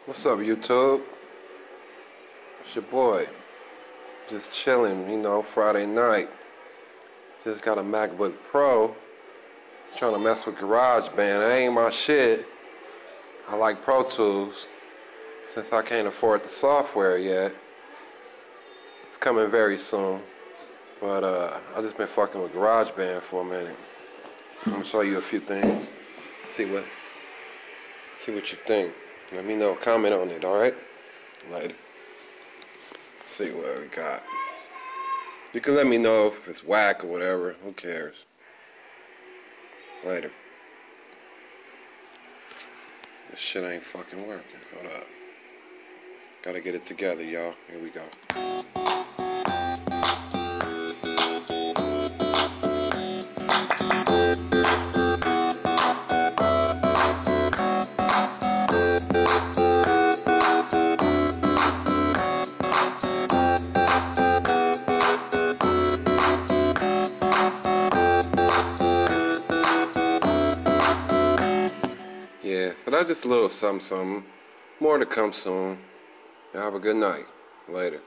What's up, YouTube? It's your boy. Just chilling, Friday night. Just got a MacBook Pro. Trying to mess with GarageBand. That ain't my shit. I like Pro Tools. Since I can't afford the software yet. It's coming very soon. But I just been fucking with GarageBand for a minute. I'm gonna show you a few things. See what you think. Let me know. Comment on it, alright? Later. See what we got. You can let me know if it's whack or whatever. Who cares? Later. This shit ain't fucking working. Hold up. Gotta get it together, y'all. Here we go. Yeah, so that's just a little something. More to come soon. Y'all have a good night. Later.